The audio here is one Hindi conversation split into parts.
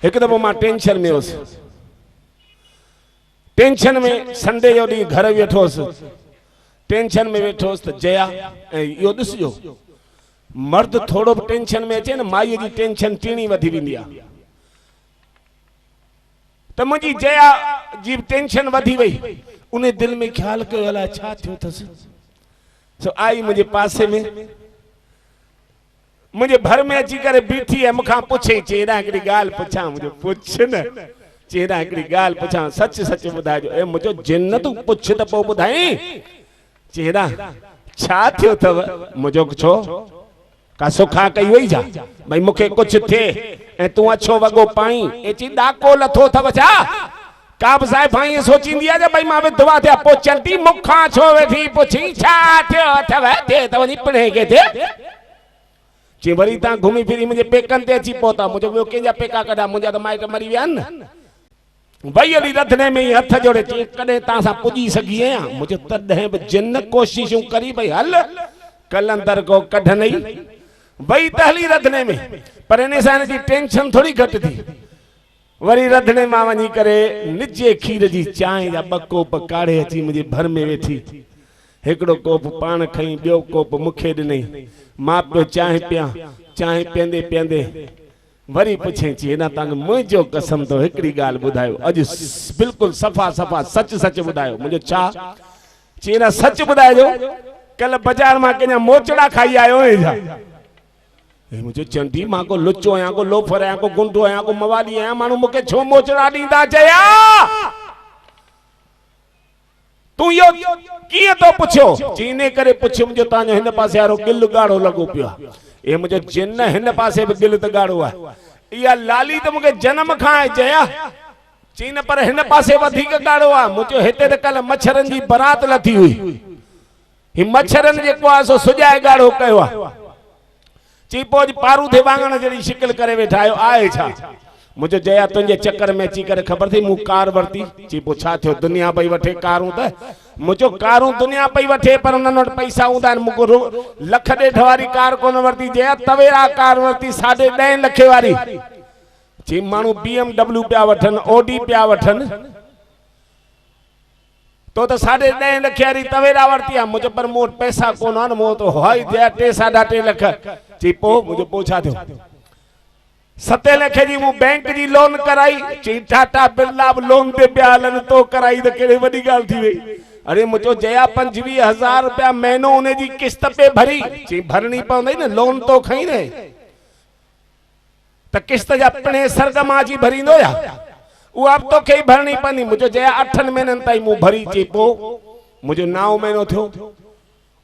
एक दफ़ो मां टेंशन में हुअसि, टेंशन में संडे जो ॾींहुं घर वेठो हुअसि, टेंशन में वेठो हुअसि त जया ऐं इहो ॾिसजो मर्द थोड़ो बि टेंशन में अचे न माईअ जी टेंशन टीणी वधी वेंदी आहे। त मुंहिंजी जया जी टेंशन वधी वई, उन दिल में ख्याल कयो अलाए छा थियो अथसि। सो आई मुझे पासे में, मुझे भर में अची करे बीठी है, मुखां पुछे चेरा हिकिड़ी ॻाल्हि पुछां, मुझे पुछ न चेरा हिकिड़ी ॻाल्हि पुछां, सच सच ॿुधाइजो। ए मुझो जिन तूं पुछ त पोइ ॿुधाई चेरा छा थियो अथव। मुझो छो का सुखा कई वई जा भई मूंखे कुछ थिए ऐं तूं अछो वॻो पाई एची ॾाको लथो अथव छा। का बि साहिब भाई सोचींदी आहे भई मां विधवा थिया पोइ चंटी मुखां छो वेठी पुछी छा थियो अथव, थिए त वञी पिणे खे थिए। चई वरी तव्हां घुमी फिरी मुंहिंजे पेकनि ते अची पहुता, मुंहिंजो ॿियो कंहिंजा पेका कढा, मुंहिंजा त माइट मरी विया आहिनि न। भई हली रंधिणे में ई हथ जोड़े चई कॾहिं तव्हां सां पुॼी सघी आहियां। मुंहिंजो तॾहिं बि जिन कोशिशूं करी भई हल कलंदर को कढनि ई भई त हली रंधिणे में, पर इन सां हिनजी टेंशन थोड़ी घटि थी। वरी रंधिणे मां वञी करे निजे खीर जी चांहि जा 2 कोप काढ़े अची मुंहिंजे भर में वेठी, हिकिड़ो कोप पाण खई, ॿियो कोप मूंखे ॾिनई। मां पियो चांहि पियां, चांहि पीअंदे पीअंदे वरी पुछे चई हेॾा तव्हांखे मुंहिंजो कसम अथव हिकिड़ी ॻाल्हि ॿुधायो, अॼु बिल्कुलु सफ़ा सफ़ा सच सच ॿुधायो। मुंहिंजो छा? चई हेॾा सच ॿुधाइजो, कल्ह बाज़ार मां कंहिंजा मोचड़ा खाई आयो आहियां। मुझे चंडी मां को लुचो आहियां, को लोफर आहियां, को गुंडो आहियां, को मवाली आहियां, माण्हू मूंखे छो मोचड़ा ॾींदा चया। तूं इहो कीअं तो पुछियो? चीने करे पुछियो मुंहिंजो तव्हांजो हिन पासे वारो गिल ॻाढ़ो लॻो पियो आहे। ए मुंहिंजो जिन हिन पासे बि गिल त ॻाढ़ो आहे। इहा लाली त मूंखे जनम खां आहे जया। चई न पर हिन पासे वधीक ॻाढ़ो आहे। मुंहिंजो हिते त कल्ह मच्छरनि जी बरात लथी हुई, ही मच्छरनि जेको आहे सो सुॼाए ॻाढ़ो कयो आहे। चई पोइ पारू थे वांगण जहिड़ी शिकिल करे वेठा आहियो, आहे छा? मुझे जया तुंहिंजे चक्कर में अची करे ख़बर थी मूं कार वरिती। चई पोइ छा थियो? दुनिया पई वठे कारूं त। मुझो कारूं दुनिया पई वठे पर उन्हनि वटि पैसा हूंदा आहिनि। मूंखे लख ॾेढ वारी कार कोन वरिती जया, तवेरा कार वरिती 10.5 लख वारी। चई माण्हू BMW पिया वठनि, ओडी पिया वठनि, तो 10.5 लख वारी तवेरा वरिती आहे। मुझे पर मूं वटि पैसा कोन आहिनि, मूं तो हवाई जया 3 साढा 3 लख। चई पोइ मुझो पोइ छा थियो? 7 लख जी मूं बैंक जी लोन कराई। चई टाटा बिरला बि लोन ते पिया हलनि, तो कराई त कहिड़ी वॾी ॻाल्हि थी वई। अरे मुझो जया 25,000 रुपया महीनो उन जी किस्त पे भरी। चई भरणी पवंदी न, लोन तो खई न, त किस्त जा पिणे सरगमा जी भरींदो या उहा बि तोखे ई भरणी पवंदी। मुझो जया 8 महीननि ताईं मूं भरी। चई पोइ मुझो 9 महीनो थियो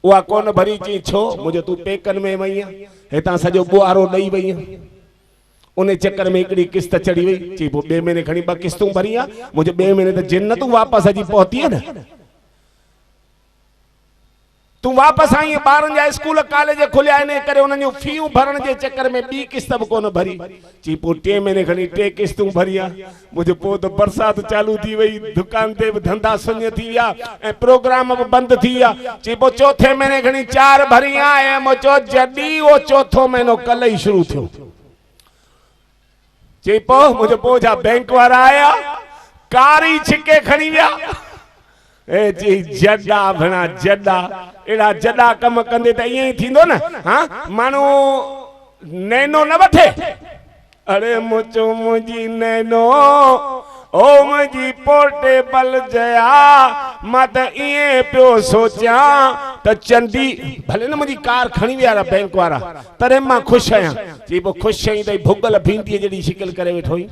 उहा कोन भरी। चई छो? मुझो तूं पेकनि में वई आहीं, हितां सॼो ॿुआरो ॾेई वई आहीं, उन चक्कर में हिकिड़ी किस्त चढ़ी वई। चई पोइ 2 महीने खणी 2 किस्तूं भरी आहे। मुझे 2 महीने त जिन तूं वापसि अची पहुती आहे न, तूं वापसि आई ॿारनि जा स्कूल कॉलेज खुलिया आहिनि करे उन्हनि जूं फीयूं भरण जे चक्कर में ॿी किस्त बि कोन भरी। चई पोइ 3 महीने खणी 3 किस्तूं भरी आहे। मुंहिंजो पोइ त बरसाति चालू थी वई, दुकान ते बि धंधा सुञ थी विया ऐं प्रोग्राम बि बंदि थी विया। चई पोइ 4 महीने खणी 4 भरी आहे ऐं मूं चयो जॾहिं उहो 4थो महीनो कल्ह ई शुरू थियो। चई पोइ मुंहिंजो पोइ छा बैंक वारा आया, कार ई छिके खणी विया। ए जी जॾा भणा जॾा, एड़ा जॾा कम कंदे त ईअं ई थींदो न। हाँ माण्हू नैनो न वठे। अरे मुझो मुंहिंजी नैनो ओ मुंहिंजी पोर्टेबल जया, मां त ईअं पियो सोचियां त चंडी भले न मुंहिंजी कार खणी विया बैंक वारा, तॾहिं मां ख़ुशि आहियां। चई पोइ ख़ुशि आहीं त भुगल भिंडीअ जहिड़ी शिकिल करे वेठो हुई।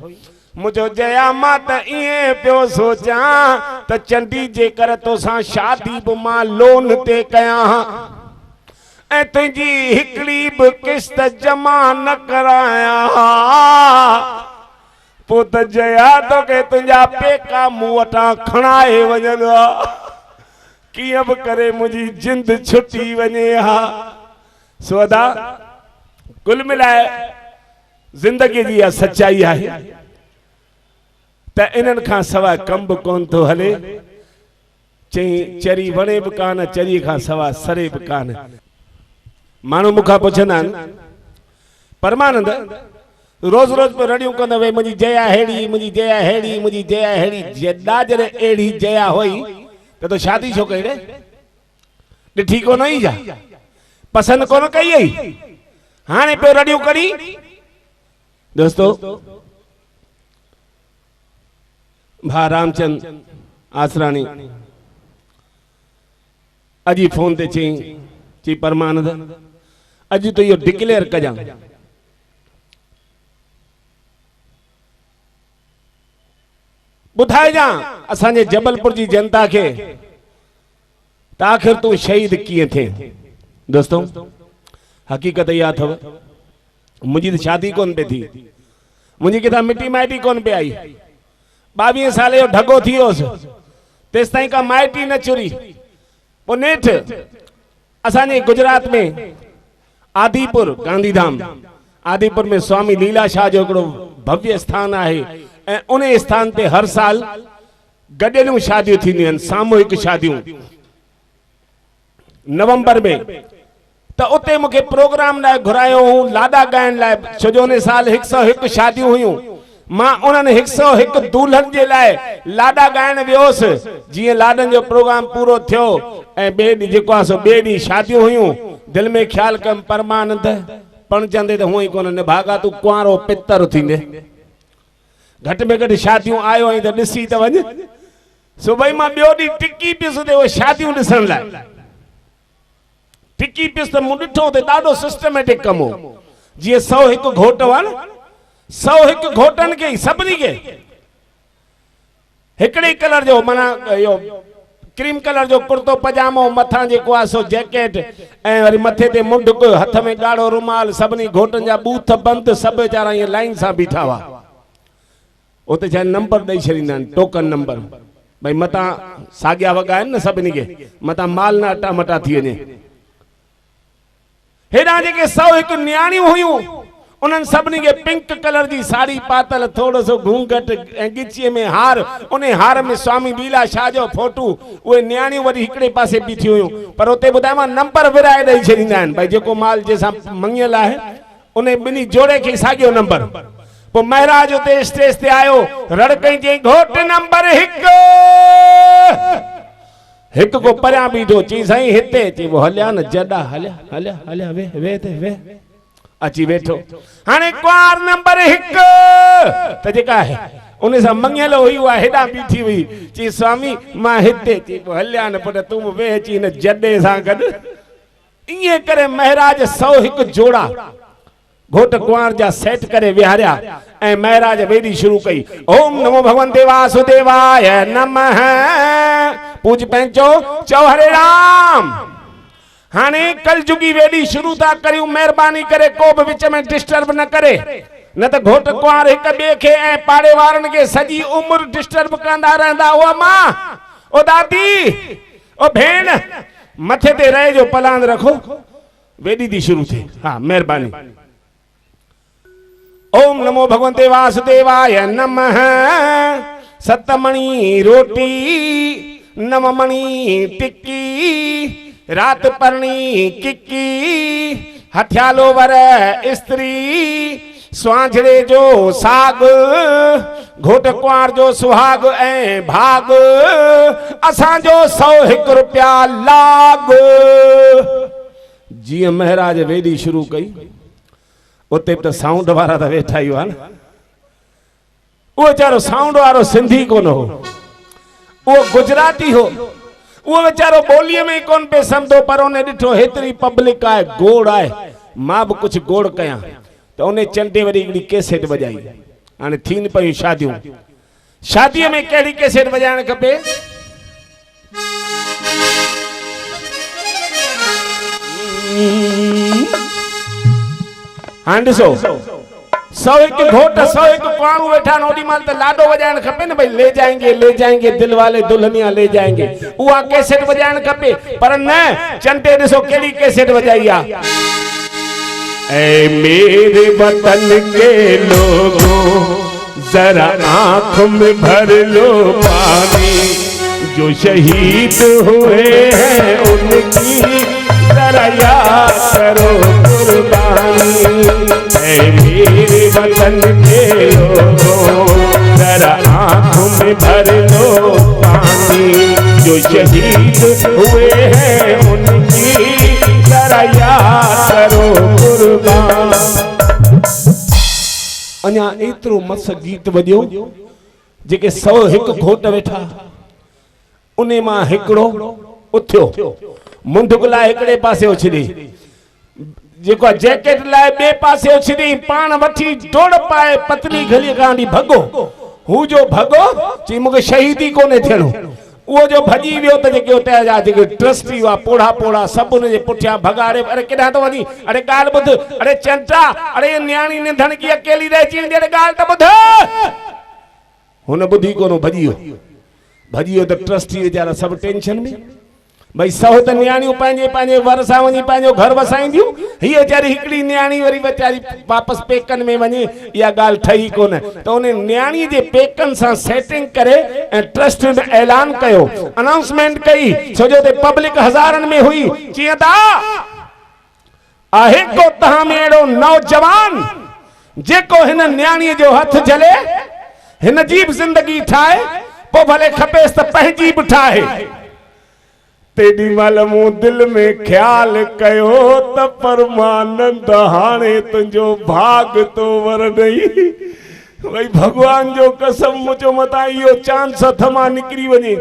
मुझो जया मां त ईअं पियो सोचां त चंडी जेकर तोसां शादी बि मां लोन ते कयां ऐं तुंहिंजी हिकिड़ी बि किस्त जमा न करायां, पोइ त जया तोखे तुंहिंजा पेका मूं वटां खणाए वञनि हा। कीअं बि करे मुंहिंजी जिंद छुटी वञे हा। सोदा कुल मिलाए ज़िंदगी जी इहा सच्चाई आहे त इन्हनि खां सवाइ कम बि कोन थो हले। चई चरी वणे बि कान, चरी खां सवाइ सरे बि कान। माण्हू मूंखां पुछंदा आहिनि परमानंद रोज रोज पे रड़ियूं कंदो वे मुंहिंजी जया हेड़ी, मुंहिंजी जया हेड़ी, मुंहिंजी जया हेड़ी। जॾा जॾहिं अहिड़ी जया हुई तो शादी छो कई रे? ॾिठी कोन हुई जा, पसंद कोन कई हुई, हाणे पियो रड़ियूं करी। दोस्तों भा रामचंद आसराणी अजी फोन ते चई परमानंद अज तो यो डिक्लेयर कजा बुधाए जा असांजे जबलपुर जी जनता के त आखिर तू शहीद किए थे। दोस्तों हकीकत या थव मुझी शादी कौन पे थी, मुझी किथा मिट्टी माइटी कौन पे आई। 22 साल जो ढगो थी तेस ताईं का माइटी न चुरी। पो नेठ असांजे गुजरात में आदिपुर गांधीधाम, आदिपुर में स्वामी लीलाशाह जो हिकिड़ो भव्य स्थान आहे ऐं उन स्थान ते हर साल गॾियलूं शादियूं थींदियूं आहिनि, सामूहिक शादियूं नवंबर में। तो उते मूंखे प्रोग्राम लाइ घुरायो हूं लाॾा ॻाइण लाइ, छो जो उन साल 101 शादियूं हुयूं। मां उन्हनि 101 दूल्हन जे लाइ लाॾा ॻाइण वियोसि। जीअं लाॾनि जो प्रोग्राम पूरो थियो ऐं ॿिए ॾींहुं जेको आहे सो ॿिए ॾींहुं शादियूं हुयूं, दिलि में ख़्यालु कयमि परमानंद पणचंदे त हूअं ई कोन निभागा तूं कुंवारो पितर थींदे। घटि में घटि शादियूं आयो आई त ॾिसी त वञ। सो भई मां ॿियो ॾींहुं टिकी पियुसि ते उहे शादियूं ॾिसण लाइ टिकी पियुसि त मूं ॾिठो त ॾाढो सिस्टमेटिक कमु हो। जीअं 101 घोट हुआ न, 101 घोटनि खे सभिनी खे हिकिड़े कलर जो माना इहो क्रीम कलर जो कुर्तो पजामो, मथां जेको आहे सो जैकेट ऐं वरी मथे ते मुंडक, हथ में ॻाढ़ो रुमाल, सभिनी घोटनि जा बूथ बंदि, सभु वीचारा ईअं लाइन सां बीठा हुआ। उते छा नंबर ॾेई छॾींदा आहिनि, टोकन नंबर, भई मतां साॻिया वॻा आहिनि न सभिनी खे, मतां माल न अटा मटा थी वञे। हेॾा जेके 101 न्याणियूं हुयूं उन्हनि सभिनी खे पिंक कलर जी साड़ी पातल, थोरो सो घूंघट ऐं गिचीअ में हार, उन हार में स्वामी लीलाशाह जो फोटू। उहे न्याणियूं वरी हिकिड़े पासे बीठी हुयूं, पर उते ॿुधायो नंबर विराए ॾेई छॾींदा आहिनि, भई जेको माल जंहिंसां मंगियल आहे उन ॿिन्ही जोड़े खे साॻियो नंबर। पोइ महाराज उते स्टेज ते आयो, रड़ कई चई घोट नंबर 1 हिकु को परियां बीठो, चई साईं हिते। चई वो हलिया न जॾा हलिया हलिया हलिया वे वे ते वे अची वेठो। हाणे कुंवार नंबर 1 त जेका आहे उन सां मंगियल हुई उहा हेॾां बीठी हुई, चई स्वामी मां हिते। चई पोइ हलिया न पुट तूं वे अची हिन जॾे सां गॾु। ईअं करे महाराज 101 जोड़ा घोट कुंवार जा सेट करे विहारिया ऐं महाराज वेदी शुरू कई। ओम नमो भगवंते वासुदेवाय नमः। पूज पंहिंजो चओ हरे राम। हाणे कलजुगी वेदी शुरू था करियूं, महिरबानी करे को बि विच में डिस्टर्ब न करे, न त घोट कुंवार हिक ॿिए खे ऐं पाड़े वारनि खे सॼी उमिरि डिस्टर्ब कंदा रहंदा। ओ मां, ओ दादी, ओ भेण, मथे ते रहे जो पलांद रखो, वेदी थी शुरू थिए। हा महिरबानी। ओम नमो भगवंते वासुदेवाय नमः। सतमणी रोटी, नवमणी टिक्की, रात परणी किक्की, हथियालो वर स्त्री, स्वांझड़े जो साग, घोट कुंवार जो सुहाग ऐं भाग, असांजो 101 रुपया लाग। जीअं महाराज वेदी शुरू कई उते त साउंड वारा त वेठा ई हुआ न। उहो वीचारो साउंड वारो सिंधी कोन हो, उहो गुजराती हो। उहो वीचारो ॿोलीअ में कोन पे सम्झो, पर उन ॾिठो हेतिरी पब्लिक आहे, गोड़ आहे, मां बि कुझु गोड़ कयां, त उन चंडे वरी हिकिड़ी कैसेट वॼाई। हाणे थीन पयूं शादियूं। शादीअ में कहिड़ी कैसेट वॼाइण खपे? हाणे ॾिसो 101 घोट 101 कुंवारू वेठा न, ओॾी महिल त लाॾो वॼाइण खपे न, भई ले जाएंगे दिल वाले दुल्हनिया ले जाएंगे, उहा कैसेट वॼाइण खपे। पर न, चंटे ॾिसो कहिड़ी कैसेट वॼाई आहे। ऐ मेरे वतन के लोगों जरा आंख में भर लो पानी, जो शहीद हुए हैं उनकी जरा याद करो कुर्बानी। ऐ मेरे वतन के लोगों जरा आँखों में भर लो पानी। जो शहीद हुए हैं उनकी जरा याद करो कुर्बान। अञा एतिरो मस गीत वॼियो जेके 101 घोट वेठा उन मां हिकिड़ो उथियो मुंडुक लाइ हिकिड़े पासे उछली जेको जैकेट लाइ ॿिए पासे उछली पाण वठी डोड़ पाए पतली गली खां भॻो हू जो भॻो चई मूंखे शहीदी कोन्हे थियणो। वो जो भजी वियो त जेके उते जा जेके ट्रस्टी हुआ पोड़ा पोड़ा सब उनजे पुठियां भगाड़े। अरे केॾां तो वञी? अरे ॻाल्हि ॿुध। अरे चंटा अरे न्याणी निधन की अकेली रहिजी वेंदी। अरे ॻाल्हि त ॿुध। हुन ॿुधी कोन भजी वियो त ट्रस्टी वीचारा सब टेंशन में भाई सौ त न्याणियूं पंहिंजे पंहिंजे वर सां वञी पंहिंजो घर वसाईंदियूं। हीअ वीचारी हिकिड़ी न्याणी वरी वीचारी वापसि पेकनि में वञे इहा ॻाल्हि ठही कोन। त उन न्याणी जे पेकनि सां सेटिंग करे ऐं ट्रस्ट में ऐलान कयो अनाउंसमेंट कई छो जो ते पब्लिक हज़ारनि में हुई। जीअं त आहे को तव्हां में अहिड़ो नौजवान जेको हिन न्याणीअ जो हथ झले हिन जी बि ज़िंदगी ठाहे पोइ भले खपेसि त पंहिंजी बि ठाहे। तेॾी महिल मूं दिल में ख्याल कयो त परमानंद हाणे तुंहिंजो भाग तो वर ॾई भई भगवान जो कसम मुंहिंजो मथां इहो चांस हथ मां निकिरी वञे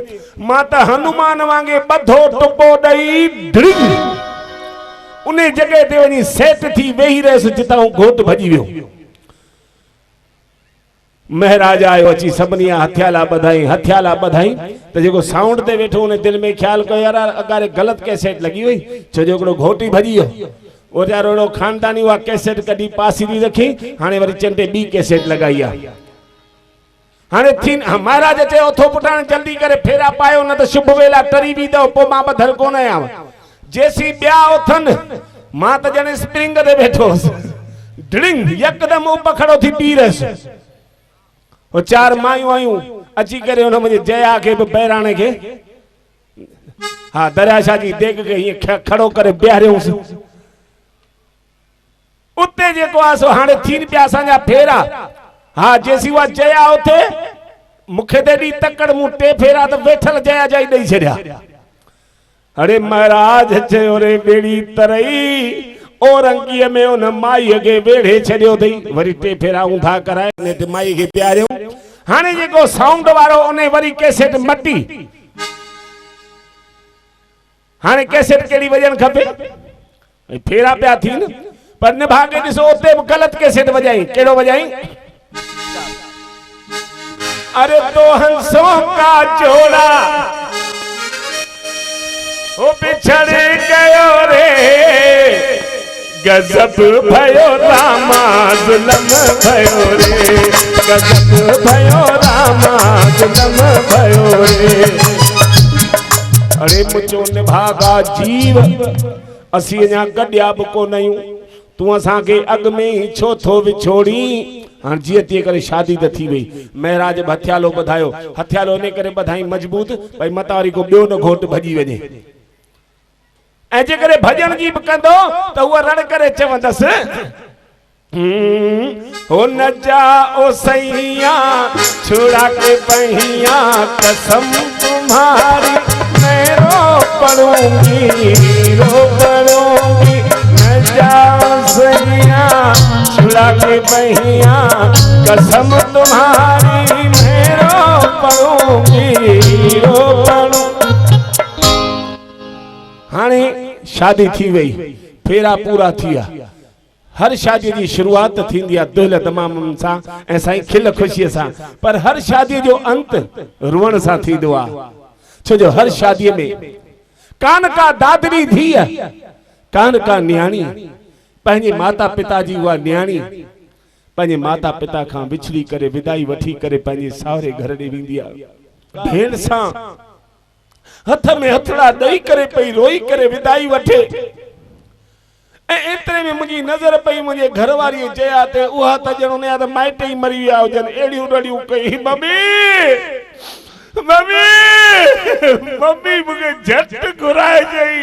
मां त हनुमान वांगे ॿधो टुपो ॾई ढिड़िंग उन जॻह ते वञी सेट थी वेही रहियसि जितां घोट भॼी वियो। महाराज आयो अची सभिनी हथियाला ॿधाई त जेको साउंड ते वेठो उन दिल में ख्याल कयो यार अगारे ग़लति कैसेट लॻी वई छो जो हिकिड़ो घोट ई भॼी वियो। वो यार अहिड़ो खानदानी उहा कैसेट कढी पासीरी रखी हाणे वरी चंडे ॿी कैसेट लॻाई आहे। हाणे थी महाराज चयो थो पुटाण जल्दी करे फेरा पायो न त शुभ वेला टरी वेंदव पोइ मां ॿधल कोन आहियां। जेसी ॿिया उथनि मां त ॼणे स्प्रिंग ते वेठो हुअसि ढिड़िंग यकदम उपखड़ो थी पी रहियसि। वो चार मायूं आयूं अची करे हुन मुंहिंजे जया खे बि बहिराणे खे हा दरियाशाह जी देग खे हीअं खड़ो करे बीहारियोसि। उते जेको आहे सो हाणे थीन पिया असांजा फेरा। हा जेसी उहा जया उथे मूंखे त एॾी तकड़ मूं टे फेरा त वेठल जया जा ई ॾेई छॾिया। अरे महाराज चयो रे बेड़ी तरई औरंगीअ में उन माईअ खे वेढ़े छॾियो अथई वरी टे फेरा ऊंधा कराए ने ते माई खे प्यारियो। हाणे जेको साउंड वारो उन वरी कैसेट मटी। हाणे कैसेट कहिड़ी वॼण खपे फेरा पिया थी न पर निभागे ॾिसो उते बि ग़लति कैसेट वॼाई। कहिड़ो वॼाई? अरे तो हंसों का जोड़ा ओ बिछड़ गयो रे गजब भयो रामा जुलम भयो रे गजब भयो रामा जुलम भयो रे। अरे मुझो निभागा जीव असी अञा गॾिया बि कोन आहियूं तूं असांखे अॻ में ई छो थो विछोड़ी। हाणे जीअं तीअं करे शादी त थी वई। महाराज बि हथियालो ॿधायो हथियालो इन करे ॿधाई मजबूत भई मतां वरी को ॿियो न घोट भॼी वञे। ऐं जेकॾहिं भॼन जी बि कंदो त उहा रण करे चवंदसि हो न जा ओ सैया छुड़ा के बहिया कसम तुम्हारी मैं रो पड़ूंगी न जा सैया छुड़ा के बहिया कसम तुम्हारी मैं रो पड़ूंगी हाणे शादी थी वई फेरा पूरा थिया। हर शादी की शुरुआत थींदी आहे दिल तमाम सां ऐं साईं खिल खुशीअ सां पर हर शादी जो अंत रुअण सां थींदो आहे छो जो हर शादीअ में कान का दादरी धीअ कान का न्याणी पंहिंजे माता पिता जी उहा न्याणी पंहिंजे माता पिता खां विछड़ी करे विदाई वठी करे पंहिंजे सावरे घर ॾे वेंदी आहे। भेण सां हथ में हथड़ा ॾेई करे पई रोई करे विदाई वठे। एतिरे में मुंहिंजी नज़र पई मुंहिंजे घरवारी जया ते उहा त ॼण उन जा त माइट ई मरी विया हुजनि अहिड़ियूं ॾाढियूं कई मम्मी मूंखे झटि घुराए चई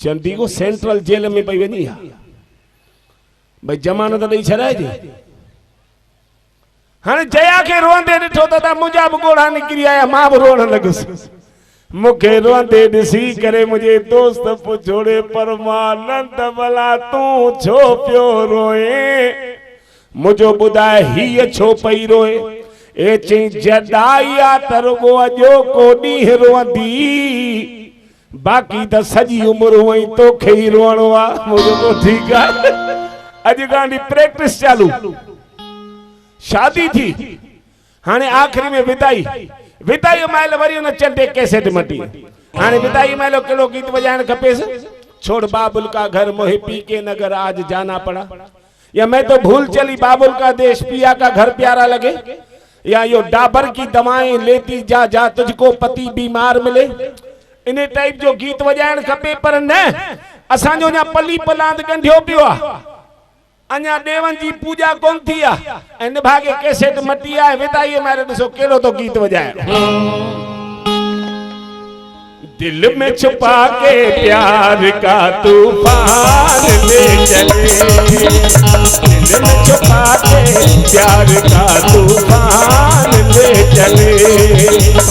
चंदी को सेंट्रल जेल में पई वञी भाई जमानत ॾेई छॾाइजे। हाणे जया खे रोंदे ॾिठो त मुंहिंजा बि ॻोढ़ा निकिरी आया, मां बि रोअण लॻुसि। मूंखे रोंदे ॾिसी करे मुंहिंजे दोस्त पुछोड़े परमानंद भला तूं छो पियो रोए? मुंहिंजो ॿुधाए हीअ छो पई रोए? ए चई जॾाई आ त रुॻो अॼो को ॾींहुं रोंदी, बाक़ी त सॼी उमिरि हुअई तोखे ई रोअणो आहे। मुंहिंजो ठीकु आहे, अॼु खां प्रैक्टिस चालू। शादी थी, हाणे आख़िरी में विदाई महिल वरी उन चंडे कैसेट मटी। हाणे विदाई महिल कहिड़ो गीत वॼाइण खपेसि? छोड़ बाबुल का घर मोहे पी के नगर आज जाना पड़ा, या मैं तो भूल चली बाबुल का देश पिया का घर प्यारा लगे, या यो डाबर की दवाएं लेती जा जा तुझको पति बीमार मिले। इन टाइप जो गीत वॼाइण खपे, पर न असांजो अञा पली पलांद गंढियो पियो आहे, अञा देवन जी पूजा कोन थी आहे ऐं निभागे कैसेट मटी आहे। विदाई महिल ॾिसो कहिड़ो तो गीत वॼाए। दिल में छुपा के प्यार का तूफान ले चले, दिल में छुपा के प्यार का तूफान ले चले,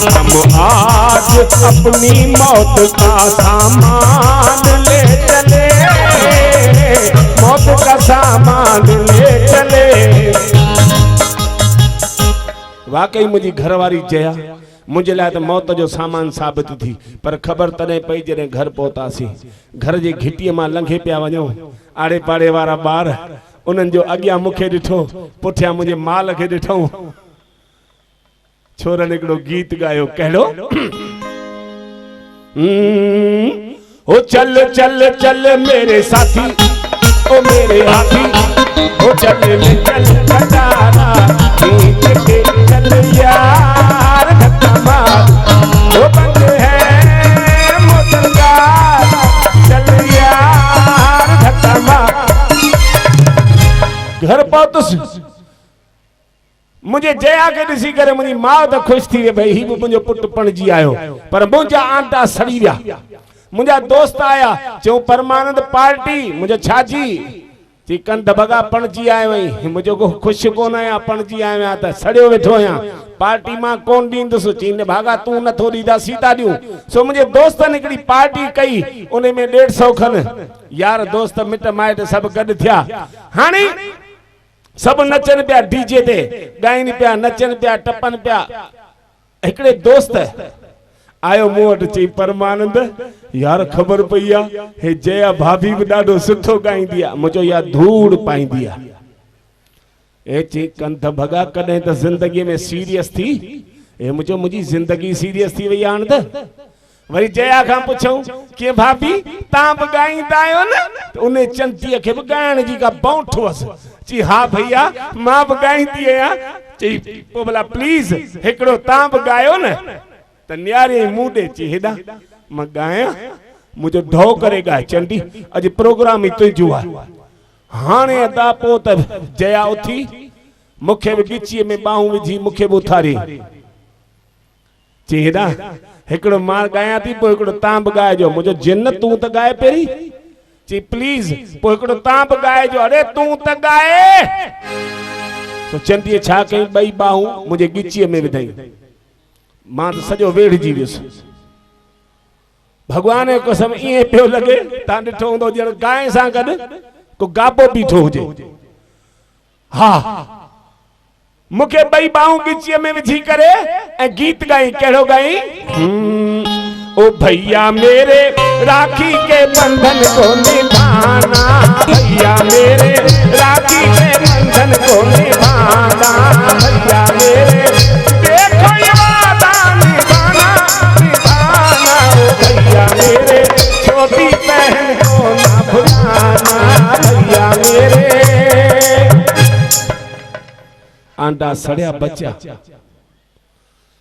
हम आज अपनी मौत का सामान ले चले, मौत का सामान ले चले। वाकई मुझी घरवारी जया मुझे लाइ मौत जो सामान साबित थी, पर खबर तॾहिं पई जॾहिं घर पहुतासीं। घर जे घिटीअ मां लंघे पिया वञूं, आड़े पाड़े वारा ॿार उन्हनि जो अॻियां मूंखे ॾिठो, पुठियां मुंहिंजे माल खे ॾिठऊं। छोरनि हिकिड़ो गीत ॻायो, कहिड़ो? ओ चल चल चल मेरे साथी, ओ मेरे हाथी, ओ चल चल कटारा खींच के चल यार, धक्का मार वो बंद है मोटरकार, चल यार धक्का मार। घर पहुतुस, मुझे जया के ॾिसी करे मुंहिंजी माउ त ख़ुशि थी वई, भई ही बि मुंहिंजो पुटु पणिजी आयो, पर मुंहिंजा आंटा सड़ी विया। मुंहिंजा दोस्त आया, चऊं परमानंद पार्टी, मुंहिंजो छाजी चई कंध भगा पणिजी आयो वई, मुंहिंजो को ख़ुशि कोन आहियां, पणिजी आयो आहियां त सड़ियो वेठो आहियां, पार्टी मां कोन ॾींदुसि। चई न भागा तूं नथो ॾींदा सीता ॾियूं। सो मुंहिंजे दोस्तनि हिकिड़ी पार्टी कई, उन में 150 खनि यार दोस्त मिट माइट सभु गॾु थिया। हाणे सभु नचनि पिया, डीजे ते ॻाइनि पिया, नचनि पिया, टपनि पिया। हिकिड़े दोस्त आयो मूं वटि, चई परमानंद यार ख़बर पई आहे हे जया भाभी बि ॾाढो सुठो ॻाईंदी आहे, मुंहिंजो या धूड़ पाईंदी आहे। ए चई कंध भगा कॾहिं त ज़िंदगीअ में सीरियस थी, ए मुंहिंजी ज़िंदगी सीरियस थी वई हाणे त। वरी जया खां पुछऊं कि भाभी तव्हां बि ॻाईंदा आहियो न? त उन चंदीअ खे बि ॻाइण जी का बौंठ हुअसि। चई हा भैया मां बि ॻाईंदी आहियां। चई पोइ भला प्लीज़ हिकिड़ो तव्हां बि ॻायो न? त न्यारे मुंहुं ॾे, चई हेॾा मां ॻायां, मुंहिंजो ढो करे ॻाए। चंडी अॼु प्रोग्राम ई तुंहिंजो आहे। हाणे अदा पोइ त जया उथी, मूंखे बि गिचीअ में ॿाहूं विझी मूंखे बि उथारी। चई हेॾा हिकिड़ो मां ॻायां थी, पोइ हिकिड़ो तव्हां बि ॻाइजो। मुंहिंजो जिन तूं त ॻाए पहिरीं। चई प्लीज़ पोइ हिकिड़ो तव्हां बि ॻाइजो। अरे तूं त ॻाए। तो चंदीअ छा कई, ॿई ॿाहूं मुंहिंजे गिचीअ में विधई, मां त सॼो वेढ़जी वियुसि। भगवान जो कसम ईअं पियो लॻे, तव्हां ॾिठो हूंदो ॼण गांइ सां गॾु को गाबो बीठो हुजे। हा मूंखे ॿई ॿाहूं गिचीअ में विझी करे ऐं गीत ॻाई। कहिड़ो ॻाई? ओ भैया मेरे राखी के बंधन को निभाना, भैया मेरे राखी के बंधन को निभाना, भैया मेरे देखो ये वादा निभाना निभाना, ओ भैया मेरे छोटी बहन को ना भुलाना, भैया मेरे। आंडा सड़िया बच्चा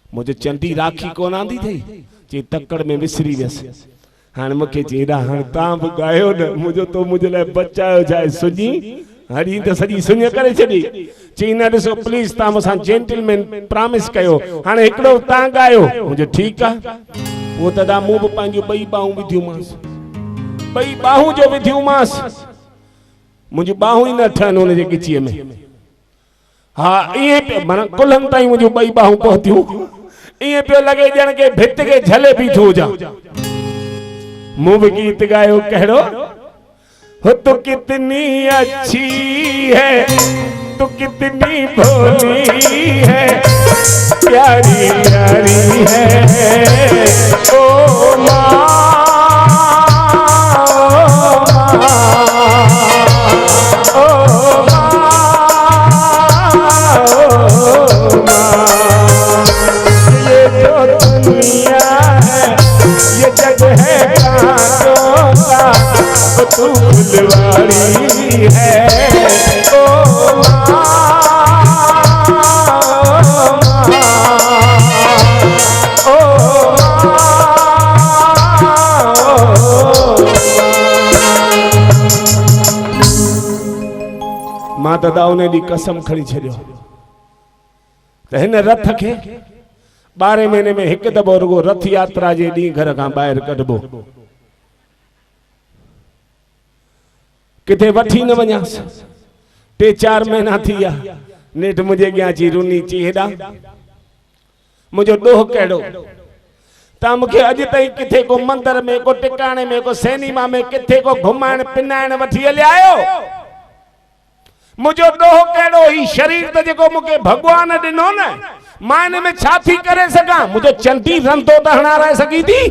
मुझे चंडी राखी कोन आंदी थी, चई तकड़ में विसरी वियसि। हाणे मूंखे चई हेॾा हाणे तव्हां बि ॻायो न, मुंहिंजो तो मुंहिंजे लाइ बचायो जाए सुञी हरी त सॼी सुञ करे छॾी। चई न ॾिसो प्लीज़ तव्हां मूंसां जेंटलमैन प्रॉमिस कयो, हाणे हिकिड़ो तव्हां ॻायो। मुंहिंजो ठीकु आहे। पोइ त मूं बि पंहिंजूं ॿई ॿाहूं विधियूंमांसि। बई बाहू जो विधियूं मास मुझे बाहू ही न ठन उन जे गिची में हाँ ये मन कुलम ताई मुझे बई बाहू पहुंतियूं ये पे लगे जन के भित के झले भी थो जा मुंह भी गीत गायो कहो हो तो कितनी अच्छी है तो कितनी भोली है प्यारी प्यारी है ओ माँ तू फुलवारी है ओ मां दादा उन दी कसम खड़ी छड़ियो त हिन रथ के 12 महीने में एक दबो रुगो रथ यात्रा जे दी घर का बाहर कढबो किथे वठी न वञास 3-4 महीना थिया नेठ मुझे गया ची रुनी ची हेडा मुझो डोह केड़ो ता मुखे अज तई किथे को मंदिर में को टिकाणे में को सिनेमा में किथे को घुमाण पिनाण वठी हले आयो मुझो डोह केड़ो ही शरीर त जेको मुके भगवान दिनो न मां इन में छा थी करे सका मुझो चंडी रंतो त हणाराए सकी थी